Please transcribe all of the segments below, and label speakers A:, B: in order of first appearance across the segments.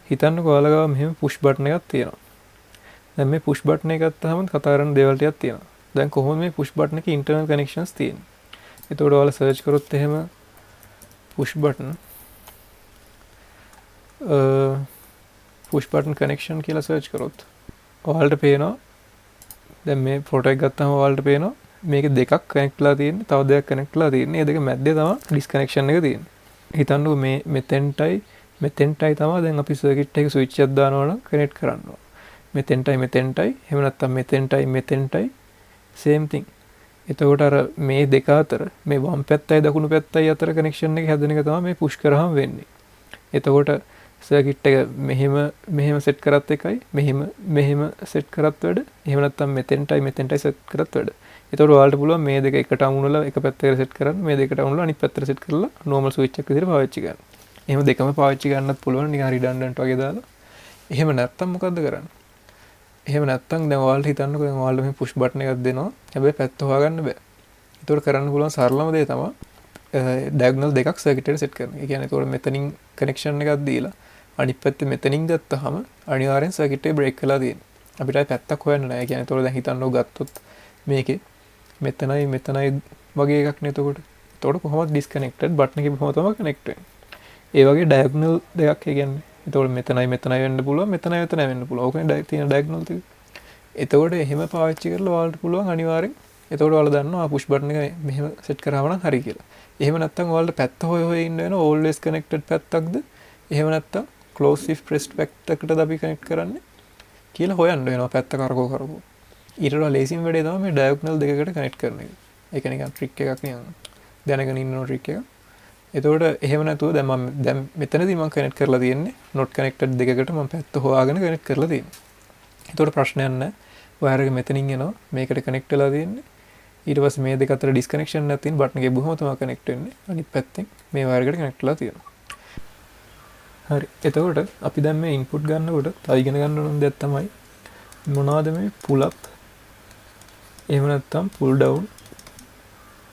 A: හිතන්නකෝ ඔයාලා ගාව මෙහෙම පුෂ් බටන් එකක් තියෙනවා. දැන් මේ පුෂ් බටන් එක ගත්තාම කතා කරන්න දේවල් ටිකක් තියෙනවා. දැන් කොහොමද මේ පුෂ් බටන් එකේ ඉන්ටර්නල් කනෙක්ෂන්ස් තියෙන්නේ? එතකොට ඔයාලා සර්ච් කරොත් එහෙම පුෂ් බටන් කනෙක්ෂන් කියලා සර්ච් කරොත් ඔයාලට පේනවා දැන් මේ ෆොටෝ එක ගත්තාම ඔයාලට පේනවා මේක දෙකක් කනෙක්ට් වෙලා තියෙන්නේ. තව දෙකක් කනෙක්ට් වෙලා තියෙන්නේ. මේ දෙක මැද්දේ තමයි ඩිස්කනෙක්ෂන් එක තියෙන්නේ. හිතන්නකෝ මේ මෙතෙන්ටයි තමයි දැන් අපි සර්කිට් එකේ ස්විච් එකක් දානවා නම් කනෙක්ට් කරන්න ඕන. මෙතෙන්ටයි එහෙම නැත්නම් මෙතෙන්ටයි same thing. එතකොට අර මේ දෙක අතර මේ වම් පැත්තයි දකුණු පැත්තයි අතර කනෙක්ෂන් එක හැදෙන එක තමයි මේ පුෂ් කරාම වෙන්නේ. එතකොට සර්කිට් එක මෙහෙම සෙට් කරත් එකයි මෙහෙම සෙට් කරත් වැඩ. එහෙම නැත්නම් මෙතෙන්ටයි සෙට් කරත් වැඩ. එතකොට ඔයාලට පුළුවන් මේ දෙක එකට අමුණලා එක පැත්තකට සෙට් කරන්න, මේ දෙකට අමුණලා අනිත් පැත්තට සෙට් කරලා normal switch එක විදිහට පාවිච්චි කරන්න. එහෙම දෙකම පාවිච්චි කරන්නත් පුළුවන් නිකන් redundant වගේ දාලා. එහෙම නැත්නම් මොකද්ද කරන්නේ? එහෙම නැත්නම් දැන් ඔයාලට හිතන්නකෝ දැන් ඔයාලට මේ push button එකක් දෙනවා. හැබැයි පැත්ත හොයාගන්න බෑ. ඒතකොට කරන්න පුළුවන් සරලම දේ තමයි diagonal දෙකක් circuit එකට set කරන එක. ඒ කියන්නේ ඒතකොට මෙතනින් connection එකක් දීලා අනිත් පැත්තේ මෙතනින් ගත්තාම අනිවාර්යෙන් circuit එක break වෙලා තියෙනවා. අපිට ආයි පැත්තක් හොයන්න නෑ. ඒ කියන්නේ ඒතකොට දැන් හිතන්නකෝ ගත්තොත් මේකේ මෙතනයි වගේ එකක් නේ එතකොට. එතකොට කොහොමද disconnected button එකේ කොහොමද තමයි connect වෙන්නේ? ඒ වගේ diagonal දෙකක් ඒ කියන්නේ. එතකොට මෙතනයි වෙන්න පුළුවන්, මෙතනයි වෙන්න පුළුවන්. ඕකනේ තියෙන diagonal දෙක. එතකොට එහෙම පාවිච්චි කරලා ඔයාලට පුළුවන් අනිවාර්යෙන්. එතකොට ඔයාලා දන්නවා push button එක මෙහෙම set කරාම නම් හරි කියලා. එහෙම නැත්නම් ඔයාලට පැත්ත හොය ඉන්න වෙනවා always connected පැත්තක්ද? එහෙම නැත්නම් close if pressed පැත්තකටද අපි connect කරන්නේ කියලා හොයන්න වෙනවා පැත්ත කරකෝ. ඊට වඩා ලේසිම වැඩේ තමයි මේ diagonal දෙකකට connect කරන එක. ඒක නිකන් trick එකක් නිකන් දැනගෙන ඉන්න trick එකක්. එතකොට එහෙම නැතුව දැන් මෙතනදී මම connect කරලා තියෙන්නේ not connected දෙකකට මම පැත්ත හොයාගෙන connect කරලා තියෙන්නේ. එතකොට ප්‍රශ්නයක් නැහැ. wire එක මෙතනින් එනවා මේකට connect වෙලා තියෙන්නේ. ඊට පස්සේ මේ දෙක අතර disconnection එකක් තියෙන button එකේ බොහොම තමයි connect වෙන්නේ. අනිත් පැත්තෙන් මේ wire එකට connect වෙලා තියෙනවා. හරි. එතකොට අපි දැන් මේ input ගන්නකොට තව ඉගෙන ගන්න ඕන දෙයක් තමයි මොනවද මේ pull up එහෙම නැත්නම් pull down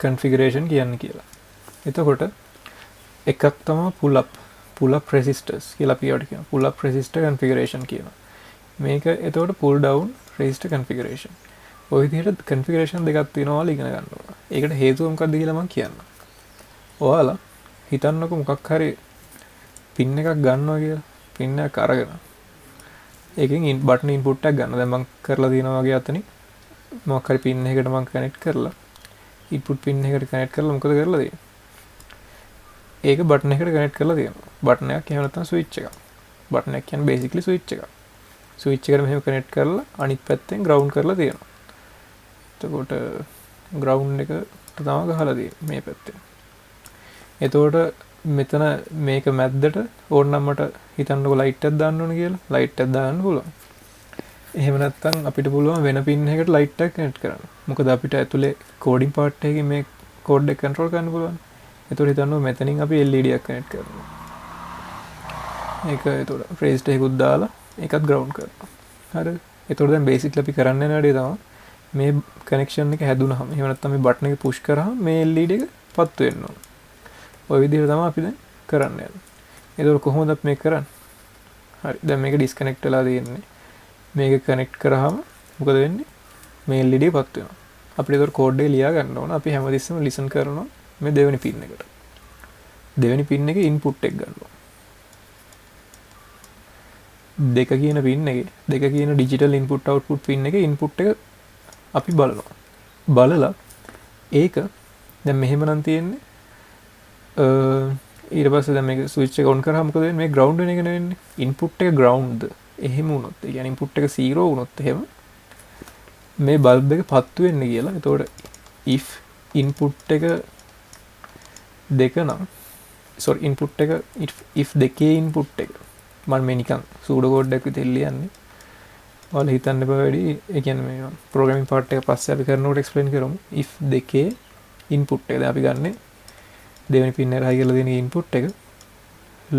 A: configuration කියන්නේ කියලා. එතකොට එකක් තමයි pull up resistors කියලා අපි ඒකට කියනවා. pull up resistor configuration කියනවා. මේක එතකොට pull down resistor configuration. ඔය විදිහට configuration දෙකක් තියෙනවා ඔයාලා ඉගෙන ගන්න ඕන. ඒකට හේතුව මොකක්ද කියලා මම කියන්නම්. ඔයාලා හිතන්නකෝ මොකක් හරි pin එකක් ගන්නවා කියලා. pin එකක් අරගෙන ඒකෙන් button input එකක් ගන්න. දැන් මම කරලා තියෙනවා වගේ අතනින් මොකක් හරි pin එකකට මම connect කරලා input pin එකට connect කරලා මොකද කරලා තියෙන්නේ? ඒක button එකට connect කරලා තියෙනවා. button එකක් එහෙම නැත්නම් switch එකක්. button එක කියන්නේ basically switch එකක්. switch එකට මෙහෙම connect කරලා අනිත් පැත්තෙන් ground කරලා තියෙනවා. එතකොට ground එක තමයි ගහලා තියෙන්නේ මේ පැත්තෙන්. එතකොට මෙතන මේක මැද්දට ඕනනම් මට හිතන්නකො light එකක් දාන්න ඕන කියලා. light එකක් දාන්න පුළුවන්. එහෙම නැත්නම් අපිට පුළුවන් වෙන pin එකකට light එකක් connect කරන්න. මොකද අපිට ඇතුලේ coding part එකකින් මේ code එක control කරන්න පුළුවන්. එතකොට හිතන්න මෙතනින් අපි LED එකක් connect කරනවා. ඒක එතකොට resistor එකකුත් දාලා ඒකත් ground කරනවා. හරිද? එතකොට දැන් basically අපි කරන්න යන වැඩේ තමයි මේ connection එක හැදුනහම එහෙම නැත්නම් මේ button එක push කරාම මේ LED එක පත්තු වෙන්න ඕන. ඔය විදිහට තමයි අපි දැන් කරන්න යන්නේ. එතකොට කොහොමද අපි මේක කරන්නේ? හරි. දැන් මේක disconnect වෙලා තියෙන්නේ. මේක connect කරාම මොකද වෙන්නේ? මේ LED එක පත්තු වෙනවා. අපිට ඒතකොට code එක ලියා ගන්න ඕන. අපි හැමතිස්සෙම listen කරනවා මේ දෙවෙනි pin එකට. දෙවෙනි pin එකේ input එක ගන්නවා. දෙක කියන pin එකේ දෙක කියන digital input output pin එකේ input එක අපි බලනවා. බලලා ඒක දැන් මෙහෙම නම් තියෙන්නේ. ඊට පස්සේ දැන් මේක switch එක on කරාම මොකද වෙන්නේ? මේ ground වෙන එක නෙවෙන්නේ. input එක ground ද. එහෙම වුණොත් ඒ කියන්නේ input එක 0 වුණොත් එහෙම මේ bulb එක පත්තු වෙන්නේ කියලා. එතකොට if input එක දෙක නම් input එක if දෙකේ input එක මම මේ නිකන් සූඩෝ කෝඩ් එකක් විතර ලියන්නේ. ඔයාලා හිතන්න එපා වැඩි. ඒ කියන්නේ මේ programming part එක පස්සේ අපි කරනකොට explain කරමු. if දෙකේ input එක දැන් අපි ගන්නෙ දෙවෙනි pin එකට high කරලා දෙන input එක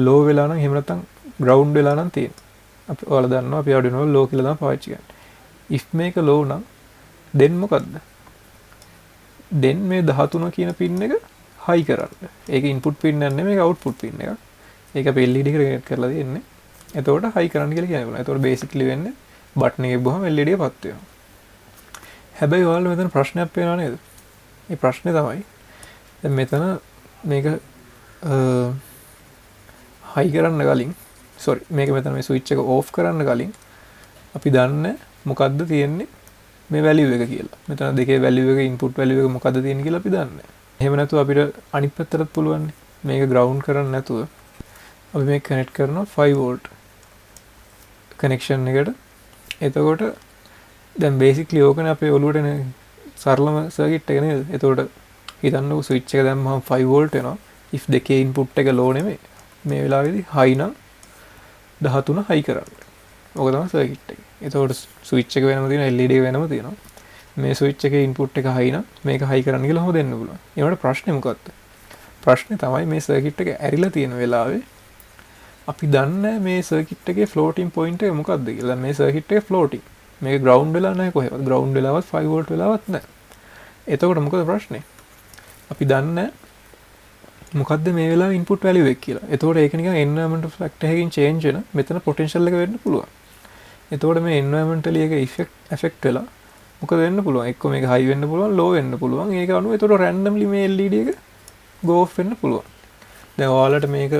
A: low වෙලා නම් එහෙම නැත්නම් ground වෙලා නම් තියෙන්නේ. අපි ඔයාලා දන්නවා අපි Arduino වල low කියලා තමයි පාවිච්චි කරන්නේ. if මේක low නම් then මොකද්ද? then මේ 13 කියන pin එක high කරන්න. ඒක input pin එක නෙමෙයි output pin එක. ඒක අපි LED එකට connect කරලා තියෙන්නේ. එතකොට හයි කරන්න කියලා කියන්න පුළුවන්. එතකොට බේසිකලි වෙන්නේ බටන් එකේ ගහුවම LED එක පත් වෙනවා. හැබැයි ඔයාලට මෙතන ප්‍රශ්නයක් පේනවා නේද? මේ ප්‍රශ්නේ තමයි දැන් මෙතන මේක හයි කරන්න කලින් මේක මෙතන මේ ස්විච් එක ඕෆ් කරන්න කලින් අපි දන්නේ මොකද්ද තියෙන්නේ මේ වැලියු එක කියලා. මෙතන දෙකේ වැලියු එක ඉන්පුට් වැලියු එක මොකද්ද තියෙන්නේ කියලා අපි දන්නේ නැහැ. එහෙම නැතුව අපිට අනිත් පැත්තටත් පුළුවන් මේක ග්‍රවුන්ඩ් කරන්න නැතුව අපි මේක කනෙක්ට් කරනවා 5 වෝල්ට් කනෙක්ෂන් එකට. එතකොට දැන් බේසිකලි ඕකනේ අපේ ඔළුවට එන සරලම සර්කිට් එක නේද? එතකොට හිතන්නකෝ ස්විච් එක දැම්මම 5 වෝල්ට් එනවා. if දෙකේ ඉන්පුට් එක ලෝ නෙමෙයි. මේ වෙලාවේදී හයි නම් 13 හයි කරන්න. ඕක තමයි සර්කිට් එක. එතකොට ස්විච් එක වෙනම තියෙනවා, LED එක වෙනම තියෙනවා. මේ ස්විච් එකේ ඉන්පුට් එක හයි නම් මේක හයි කරන්න කියලා කොහොමද දෙන්න පුළුවන්? ඒවට ප්‍රශ්නේ මොකක්ද? ප්‍රශ්නේ තමයි මේ සර්කිට් එක ඇරිලා තියෙන වෙලාවේ අපි දන්නේ මේ සර්කිට් එකේ ෆ්ලෝටින් පොයින්ට් එක මොකක්ද කියලා. මේ සර්කිට් එක ෆ්ලෝටින්. මේක ග්‍රවුන්ඩ් වෙලා නැහැ කොහෙවත්. ග්‍රවුන්ඩ් වෙලාවත් 5 වෝල්ට් වෙලාවත් නැහැ. එතකොට මොකද ප්‍රශ්නේ? අපි දන්නේ මොකද්ද මේ වෙලාවේ ඉන්පුට් වැලියු එක කියලා. එතකොට ඒක නිකන් එන්වයරන්මන්ටල් ෆැක්ටර් එකකින් චේන්ජ් වෙන මෙතන පොටෙන්ෂල් එක වෙන්න පුළුවන්. එතකොට මේ එන්වයරන්මන්ටලි එක ඉෆෙක්ට් වෙලා මොකද වෙන්න පුළුවන්? එක්ක මේක හයි වෙන්න පුළුවන්, ලෝ වෙන්න පුළුවන්. ඒක අනුව එතකොට රැන්ඩම්ලි මේ LED එක go off වෙන්න පුළුවන්. දැන් ඔයාලට මේක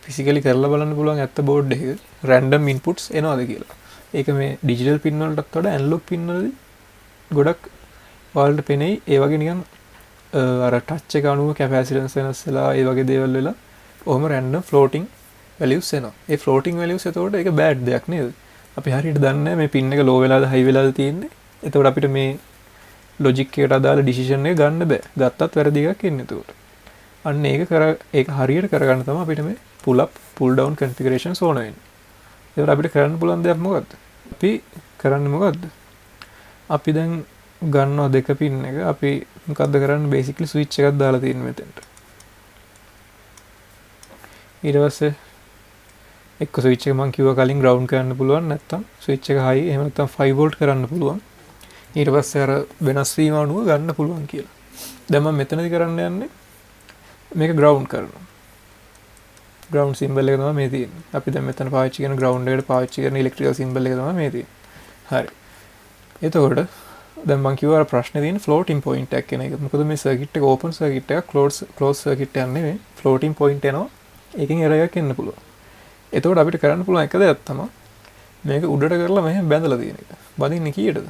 A: ෆිසිකලි කරලා බලන්න පුළුවන් ඇත්ත බෝඩ් එකක රැන්ඩම් ඉන්පුට්ස් එනවාද කියලා. ඒක මේ ඩිජිටල් පින් වලටත් වඩා ඇනලොග් පින් වලදී ගොඩක් ඔයාලට පෙනෙයි. ඒ වගේ නිකන් අර ටච් එක අනුව කැපැසිටන්ස් වෙනස් වෙලා ඒ වගේ දේවල් වෙලා ඔහොම රැන්ඩම් ෆ්ලෝටිං වැලියුස් එනවා. ඒ ෆ්ලෝටිං වැලියුස් එතකොට ඒක බෑඩ් දෙයක් නේද? අපි හරියට දන්නේ මේ පින් එක ලෝ වෙලාද හයි වෙලාද තියෙන්නේ. එතකොට අපිට මේ ලොජික් එකට අදාළ ඩිසිෂන් එක ගන්න බෑ. ගත්තත් වැරදි එකක් එන්නේ එතකොට. අන්න ඒක හරියට කරගන්න තමයි අපිට මේ pull up pull down configurations ඕන වෙන්නේ. ඒකට අපිට කරන්න පුළුවන් දෙයක් මොකද්ද? අපි කරන්නේ මොකද්ද? අපි දැන් ගන්නවා දෙක පින් එක. අපි මොකද්ද කරන්නේ? බේසිකලි ස්විච් එකක් දාලා තියෙන මෙතෙන්ට. ඊට පස්සේ එක්ක ස්විච් එක මම කිව්වා කලින් ග්‍රවුන්ඩ් කරන්න පුළුවන්, නැත්නම් ස්විච් එක හයි එහෙම නැත්නම් 5 වෝල්ට් කරන්න පුළුවන්. ඊට පස්සේ අර වෙනස් වීම අනුව ගන්න පුළුවන් කියලා. දැන් මම මෙතනදී කරන්න යන්නේ මේක ග්‍රවුන්ඩ් කරනවා. ග්‍රවුන්ඩ් සිම්බල් එක තමයි මේ තියෙන්නේ. අපි දැන් මෙතන පාවිච්චි කරන ග්‍රවුන්ඩ් එකට පාවිච්චි කරන ඉලෙක්ට්‍රිකල් සිම්බල් එක තමයි මේ තියෙන්නේ. හරි. එතකොට දැන් මම කිව්වා අර ප්‍රශ්නේ තියෙන්නේ ෆ්ලෝටින් පොයින්ට් එකක් කෙන එක. මොකද මේ සර්කිට් එක ඕපන් සර්කිට් එකක්, ක්ලෝස් සර්කිට් එකක් නෙමෙයි. ෆ්ලෝටින් පොයින්ට් එනවා. ඒකෙන් එරර් එකක් එන්න පුළුවන්. එතකොට අපිට කරන්න පුළුවන් එක දෙයක් තමයි මේක උඩට කරලා මෙහෙම බැඳලා තියෙන එක. බඳින්නේ කීයටද?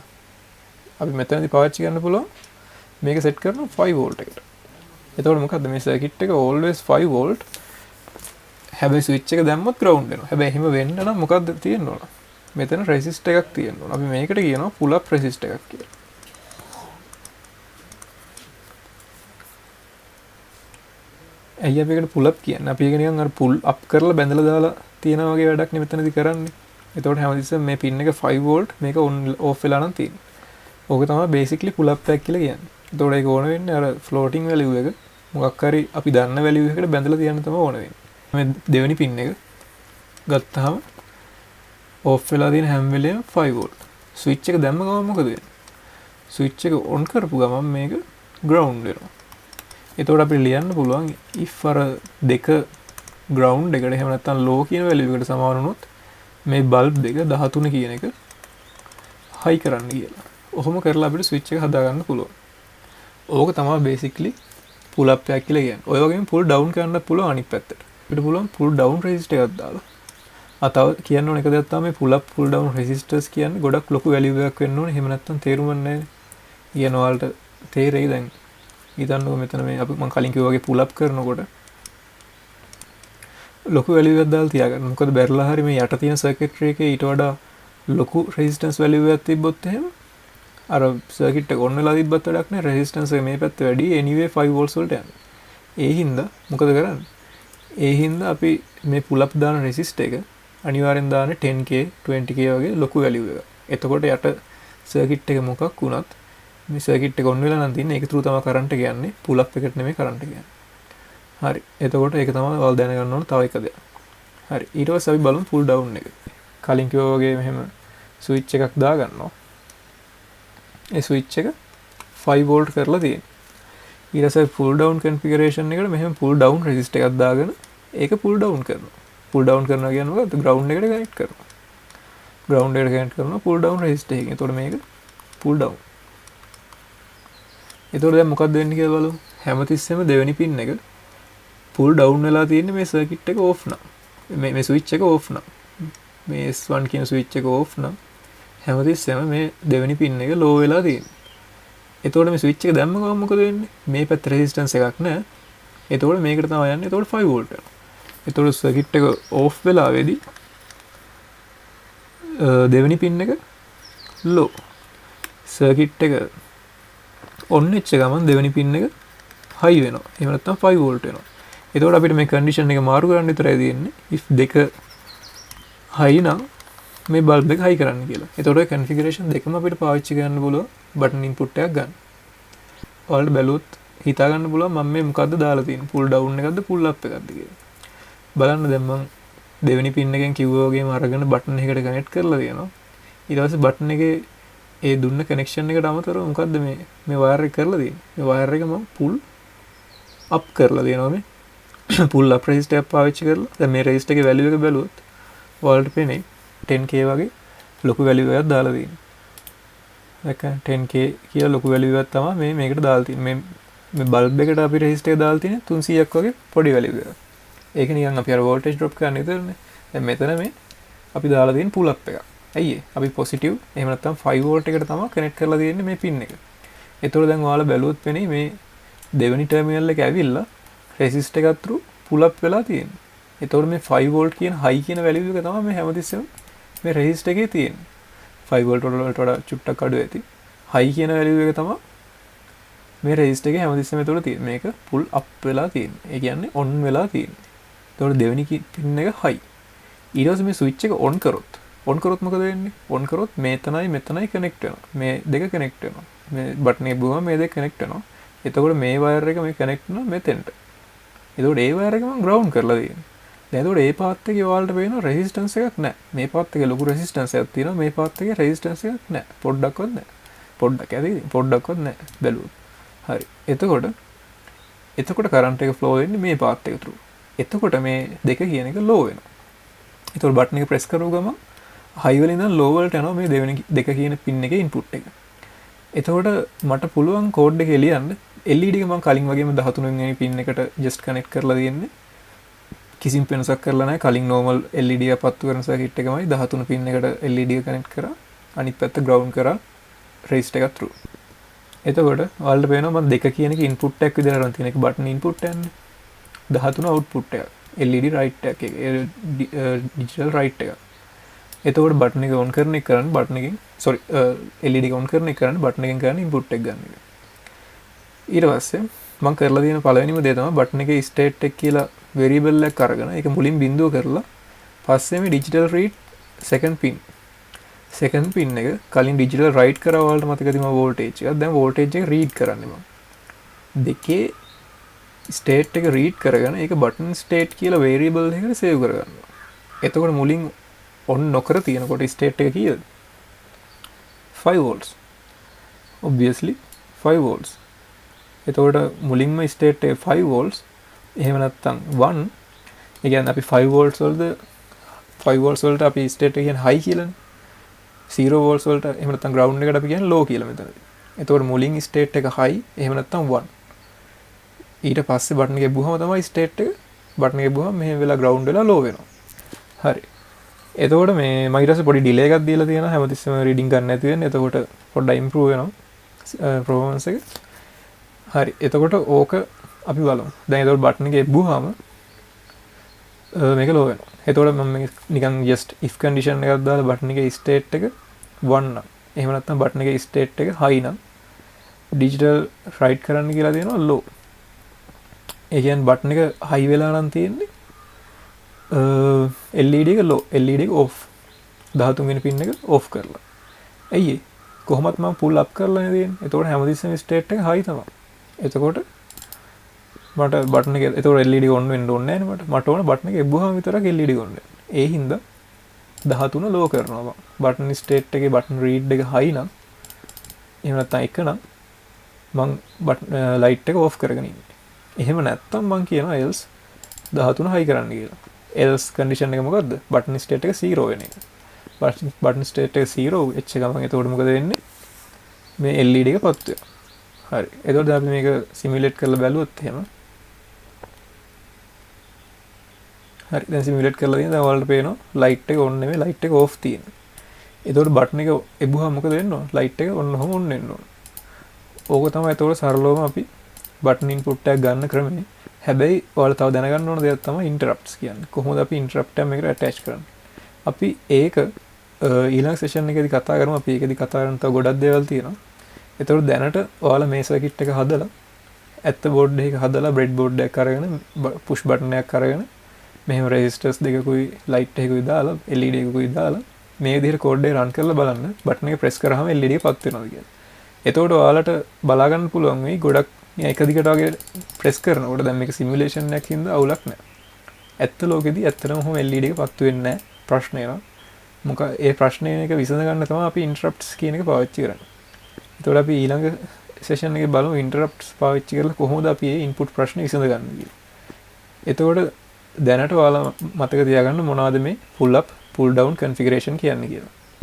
A: අපි මෙතනදී පාවිච්චි කරන්න පුළුවන් මේක සෙට් කරනවා 5 වෝල්ට් එකට. එතකොට මොකද්ද මේ සර්කිට් එක always 5 වෝල්ට්. හැබැයි ස්විච් එක දැම්මොත් ග්‍රවුන්ඩ් වෙනවා. හැබැයි එහෙම වෙන්න නම් මොකද්ද තියෙන්න ඕන? මෙතන රෙසිස්ටර් එකක් තියෙන්න ඕන. අපි මේකට කියනවා pull up රෙසිස්ටර් එකක් කියලා. ඇයි අපි ඒකට pull up කියන්නේ? අපි ඒක නිකන් අර pull up කරලා බැඳලා දාලා තියෙන වගේ වැඩක් නේ මෙතනදී කරන්නේ. එතකොට හැමතිස්සෙම මේ පින් එක 5 වෝල්ට් මේක on off වෙලා නම් තියෙන්නේ. ඕක තමයි basically pull up එකක් කියලා කියන්නේ. එතකොට ඒක ඕන වෙන්නේ අර floating value එක මොකක් හරි අපි දන්න value එකකට බැඳලා තියන්න තමයි ඕන වෙන්නේ. මේ දෙවෙනි පින් එක ගත්තාම off වෙලා තියෙන හැම වෙලේම 5 වෝල්ට්. ස්විච් එක දැම්ම ගමන් මොකද වෙන්නේ? ස්විච් එක on කරපු ගමන් මේක ground වෙනවා. එතකොට අපිට ලියන්න පුළුවන් if අර දෙක ground එකට එහෙම නැත්නම් low කියන value එකට සමාන වුණොත් මේ bulb දෙක 13 කියන එක high කරන්න කියලා. ඔහොම කරලා අපිට switch එක හදා ගන්න පුළුවන්. ඕක තමයි basically pull up එකක් කියලා කියන්නේ. ඔය වගේම pull down කරන්නත් පුළුවන් අනිත් පැත්තට. අපිට පුළුවන් pull down resistor එකක් දාලා. තව කියන්න ඕන එක දෙයක් තමයි pull up pull down resistors කියන්නේ ගොඩක් ලොකු value එකක් වෙන්න ඕනේ. එහෙම නැත්නම් තේරුම් ගන්න කියන ඔයාලට තේරෙයි දැන්. හිතන්නකො මෙතන මේ අපි මම කලින් කිව්වා වගේ pull up කරනකොට ලොකු value එකක් දාලා තියාගන්න. මොකද බැරිලා හරි මේ යට තියෙන circuitry එකේ ඊට වඩා ලොකු resistance value එකක් තිබ්බොත් එහෙම අර circuit එක on වෙලා තිබ්බත් වැඩක් නෑ. resistance එක මේ පැත්තේ වැඩි anyway 5 volts වලට යනවා. ඒ හින්දා මොකද කරන්නේ? ඒ හින්දා අපි මේ pull up දාන resistor එක අනිවාර්යෙන් දාන්නේ 10k 20k වගේ ලොකු value එකක්. එතකොට යට circuit එක මොකක් වුණත් මේ circuit එක on වෙලා නම් තියෙන්නේ ඒක through තමයි current එක යන්නේ. pull up එකට නෙමෙයි current එක යන්නේ. හරි. එතකොට ඒක තමයි ඔයාලා දැනගන්න ඕන තව එක දෙයක්. හරි. ඊට පස්සේ අපි බලමු pull down එක. කලින් කිව්වා වගේ මෙහෙම switch එකක් දාගන්නවා. ඒ switch එක 5 volt කරලා තියෙනවා. ඊට පස්සේ pull down configuration එකට මෙහෙම pull down resistor එකක් දාගෙන ඒක pull down කරනවා. පුල් ඩවුන් කරනවා කියන්නේ මොකද්ද? ග්‍රවුන්ඩ් එකට කනෙක්ට් කරනවා. ග්‍රවුන්ඩ් එකට කනෙක්ට් කරනවා පුල් ඩවුන් රෙසිස්ටර් එකකින්. එතකොට මේක පුල් ඩවුන්. එතකොට දැන් මොකක්ද වෙන්නේ කියලා බලමු. හැමතිස්සෙම දෙවෙනි පින් එක පුල් ඩවුන් වෙලා තියෙන්නේ මේ සර්කිට් එක ඕෆ් නම්. මේ ස්විච් එක ඕෆ් නම්. මේ S1 කියන ස්විච් එක ඕෆ් නම් හැමතිස්සෙම මේ දෙවෙනි පින් එක ලෝ වෙලා තියෙන්නේ. එතකොට මේ ස්විච් එක දැම්ම ගමන් මොකද වෙන්නේ? මේ පැත්ත රෙසිස්ටන්ස් එකක් නැහැ. එතකොට මේකට තමයි යන්නේ. එතකොට 5 වෝල්ට් වෙනවා. එතකොට සර්කිට් එක ඕෆ් වෙලා වෙදී දෙවෙනි පින් එක ලෝ. සර්කිට් එක ඔන් වෙච්ච ගමන් දෙවෙනි පින් එක හයි වෙනවා. එහෙම නැත්නම් 5 වෝල්ට් වෙනවා. එතකොට අපිට මේ කන්ඩිෂන් එක මාරු කරන්න විතරයි තියෙන්නේ. if දෙක හයි නම් මේ බල්බ් එක හයි කරන්න කියලා. එතකොට කන්ෆිගරේෂන් දෙකම අපිට පාවිච්චි කරන්න පුළුවන් බටන් ඉන්පුට් එකක් ගන්න. ඔයාලට බැලුවොත් හිතා ගන්න පුළුවන් මම මේ මොකද්ද දාලා තියෙන්නේ. පුල් ඩවුන් එකක්ද පුල් අප් එකක්ද කියලා. බලන්න දැන් මම දෙවෙනි පින් එකෙන් කිව්වා වගේම අරගෙන බටන් එකකට කනෙක්ට් කරලා තියෙනවා. ඊට පස්සේ බටන් එකේ ඒ දුන්න කනෙක්ෂන් එකට අමතරව මොකද්ද මේ වයර් එක කරලා තියෙන්නේ. මේ වයර් එක මම පුල් අප් කරලා තියෙනවා මේ. පුල් අප් රෙසිස්ටර් එකක් පාවිච්චි කරලා. දැන් මේ රෙසිස්ටර් එකේ වැලියු එක බැලුවොත් ඔයාලට පේන්නේ 10k වගේ ලොකු වැලියු එකක් දාලා තියෙනවා. දැක්ක 10k කියලා ලොකු වැලියු එකක් තමයි මේකට දාලා තියෙන්නේ. මේ බල්බ් එකට අපි රෙසිස්ටර් එක දාලා තියෙන්නේ 300ක් වගේ පොඩි වැලියු එකක්. ඒක නිකන් අපි අර වෝල්ටේජ් ඩ්‍රොප් කරන්න විතරනේ. දැන් මෙතන මේ අපි දාලා තියෙන පුල් අප් එකක්. ඇයි අපි පොසිටිව් එහෙම නැත්නම් 5 වෝල්ට් එකට තමයි කනෙක්ට් කරලා තියෙන්නේ මේ පින් එක. ඒතකොට දැන් ඔයාලා බැලුවොත් වෙන්නේ මේ දෙවෙනි ටර්මිනල් එක ඇවිල්ලා රෙසිස්ටර් එකත් through පුල් අප් වෙලා තියෙන්නේ. ඒතකොට මේ 5 වෝල්ට් කියන හයි කියන වැලියු එක තමයි මේ හැමතිස්සෙම මේ රෙසිස්ටර් එකේ තියෙන්නේ. 5 වෝල්ට් වලට වඩා චුට්ටක් අඩු ඇති. හයි කියන වැලියු එක තමයි මේ රෙසිස්ටර් එකේ හැමතිස්සෙම ඒතකොට තියෙන්නේ. මේක පුල් අප් වෙලා තියෙන්නේ. ඒ කියන්නේ ඔන් වෙලා තියෙන්නේ. ඒතකොට දෙවෙනි පින් එක හයි. ඊට පස්සේ මේ ස්විච් එක ඔන් කරොත් මොකද වෙන්නේ? ඔන් කරොත් මෙතනයි කනෙක්ට් වෙනවා. මේ දෙක කනෙක්ට් වෙනවා. මේ බටන් එක බුවම මේ දෙක කනෙක්ට් වෙනවා. එතකොට මේ වයර් එක මේ කනෙක්ට් වෙනවා මෙතෙන්ට. එතකොට ඒ වයර් එක මම ග්‍රවුන්ඩ් කරලා තියෙනවා. දැන් එතකොට ඒ පාත් එකේ ඔයාලට පේනවා රෙසිස්ටන්ස් එකක් නැහැ. මේ පාත් එකේ ලොකු රෙසිස්ටන්ස් එකක් තියෙනවා. මේ පාත් එකේ රෙසිස්ටන්ස් එකක් නැහැ. පොඩ්ඩක්වත් නැහැ. පොඩ්ඩක් ඇති පොඩ්ඩක්වත් නැහැ. බැලුවොත්. හරි. එතකොට කරන්ට් එක ෆ්ලෝ වෙන්නේ මේ පාත් එක through. එතකොට මේ දෙක කියන එක ලෝ වෙනවා. එතකොට බටන් එක ප්‍රෙස් කරුව ගමන් හයි වලින් ඉඳන් ලෝ වලට යනවා මේ දෙවෙනි දෙක කියන පින් එකේ ඉන්පුට් එක. එතකොට මට පුළුවන් කෝඩ් එක එලියන්න LED එක මම කලින් වගේම 13 වෙනි පින් එකට ජස්ට් කනෙක්ට් කරලා තියෙන්නේ. කිසිම වෙනසක් කරලා නැහැ. කලින් normal LED එක පත්තු කරන සර්කිට් එකමයි 13 පින් එකට LED එක කනෙක්ට් කරා. අනිත් පැත්ත ග්‍රවුන්ඩ් කරා රෙසිස්ටර් එක through. එතකොට ඔයාලට පේනවා මම දෙක කියන එක ඉන්පුට් එකක් විදිහට අරන් තියෙන එක බටන් ඉන්පුට් එකන්නේ. 13 අවුට්පුට් එක. LED රයිට් එකක් ඩිජිටල් රයිට් එක. එතකොට බටන් එක ඔන් කරන එක කරන්න බටන් එකෙන් LED එක ඔන් කරන එක කරන්න බටන් එකෙන් කරන්න ඉන්පුට් එක ගන්න එක. ඊට පස්සේ මම කරලා තියෙන පළවෙනිම දේ තමයි බටන් එකේ ස්ටේට් එක කියලා වෙරියබල් එකක් අරගෙන ඒක මුලින් බිඳුව කරලා පස්සේ මේ ඩිජිටල් රීඩ් සෙකන්ඩ් පින් එක කලින් ඩිජිටල් රයිට් කරා වලට මතක තියෙනවා වෝල්ටේජ් එක. දැන් වෝල්ටේජ් එක රීඩ් කරන්නේ මම. දෙකේ ස්ටේට් එක රීඩ් කරගෙන ඒක බටන් ස්ටේට් කියලා වේරියබල් එකකට සේව් කරගන්නවා. එතකොට මුලින් ඔන් නොකර තියෙනකොට ස්ටේට් එක කීයද? 5 volts. obviously 5 volts. එතකොට මුලින්ම ස්ටේට් එක 5 volts. එහෙම නැත්නම් 1. ඒ කියන්නේ අපි 5 volts වලට අපි ස්ටේට් එක කියන්නේ high කියලානේ. 0 volts වලට එහෙම නැත්නම් ground එකට අපි කියන්නේ low කියලා මෙතනදී. එතකොට මුලින් ස්ටේට් එක high එහෙම නැත්නම් 1. ඊට පස්සේ බටන් එක ගිහුවම තමයි ස්ටේට් එක බටන් එක ගිහුවම මෙහෙම වෙලා ග්‍රවුන්ඩ් වෙලා ලෝ වෙනවා. හරි. එතකොට මේ මම ඊට පස්සේ පොඩි ඩිලේ එකක් දීලා තියෙනවා හැමතිස්සෙම රීඩින් ගන්න නැති වෙන්නේ. එතකොට පොඩ්ඩක් ඉම්ප්‍රූව් වෙනවා පර්ෆෝමන්ස් එක. හරි. එතකොට ඕක අපි බලමු. දැන් එතකොට බටන් එක ගිහුවම මේක ලෝ වෙනවා. එතකොට මම නිකන් just if condition එකක් දාලා බටන් එකේ ස්ටේට් එක 1 නම් එහෙම නැත්නම් බටන් එකේ ස්ටේට් එක high නම් ඩිජිටල් රයිට් කරන්න කියලා දෙනවා low. ඒ කියන්නේ බටන් එක high වෙලා නම් තියෙන්නේ LED එක low, LED එක off. 13 වෙනි පින් එක off කරලා. ඇයි ඒ? කොහොමත් මම pull up කරලා තියෙන්නේ. එතකොට හැමතිස්සෙම ස්ටේට් එක high තමයි. එතකොට මට බටන් එක එතකොට LED on වෙන්න ඕනේ නැහැ නේ මට ඕන බටන් එක එබ්බුවාම විතරක් LED on වෙන්න. ඒ හින්දා 13 ලෝ කරනවා මම. බටන් ස්ටේට් එකේ බටන් රීඩ් එක high නම් එහෙම නැත්නම් 1 නම් මම ලයිට් එක off කරගෙන ඉන්නේ. එහෙම නැත්නම් මම කියනවා else 13 high කරන්න කියලා. එල්ස් කන්ඩිෂන් එක මොකක්ද? බටන් ස්ටේට් එක 0 වෙන එක. බටන් ස්ටේට් එක 0 වෙච්ච ගමන් එතකොට මොකද වෙන්නේ? මේ LED එක පත්තු වෙනවා. හරි. එතකොට අපි මේක සිමියුලේට් කරලා බැලුවොත් එහෙම හරි. දැන් සිමියුලේට් කරලා තියෙන දැන් ඔයාලට පේනවා ලයිට් එක ඔන් නෙමෙයි ලයිට් එක ඕෆ් තියෙනවා. එතකොට බටන් එක එබුවා මොකද වෙන්න ඕන? ලයිට් එක ඔන්න ඔහොම ඔන් වෙන්න ඕන. ඕක තමයි එතකොට සරලවම අපි බටන් ඉන්පුට් එකක් ගන්න ක්‍රමය. හැබැයි ඔයාලා තව දැනගන්න ඕන දෙයක් තමයි ඉන්ටරප්ට්ස් කියන්නේ. කොහොමද අපි ඉන්ටරප්ට් එක මේකට ඇටච් කරන්නේ? අපි ඒක ඊළඟ සෙෂන් එකේදී කතා කරමු. අපි ඒකෙදී කතා කරන තව ගොඩක් දේවල් තියෙනවා. එතකොට දැනට ඔයාලා මේ සර්කිට් එක හදලා ඇත්ත බෝඩ් එක හදලා බ්‍රෙඩ් බෝඩ් එකක් අරගෙන පුෂ් බටන් එකක් අරගෙන මෙහෙම රෙසිස්ටර්ස් දෙකකුයි ලයිට් එකකුයි දාලා LED එකකුයි දාලා මේ විදිහට කෝඩ් එක රන් කරලා බලන්න බටන් එක ප්‍රෙස් කරාම LED එක පත් වෙනවද කියලා. එතකොට ඔයාලට බලා ගන්න පුළුවන් වෙයි ගොඩක් එක දිගට වගේ ප්‍රෙස් කරනකොට දැන් මේක සිමුලේෂන් එකක් හින්දා අවුලක් නැහැ. ඇත්ත ලෝකෙදී ඇත්තටම ඔහොම LED එක පත්තු වෙන්නේ නැහැ. ප්‍රශ්නේ නේද? මොකද ඒ ප්‍රශ්නේ එක විසඳ ගන්න තමයි අපි ඉන්ටරප්ට්ස් කියන එක පාවිච්චි කරන්නේ. එතකොට අපි ඊළඟ සෙෂන් එකේ බලමු ඉන්ටරප්ට්ස් පාවිච්චි කරලා කොහොමද අපි මේ ඉන්පුට් ප්‍රශ්නේ විසඳගන්නේ කියලා. එතකොට දැනට ඔයාලා මතක තියාගන්න මොනවද මේ pull up pull down configuration කියන්නේ කියලා.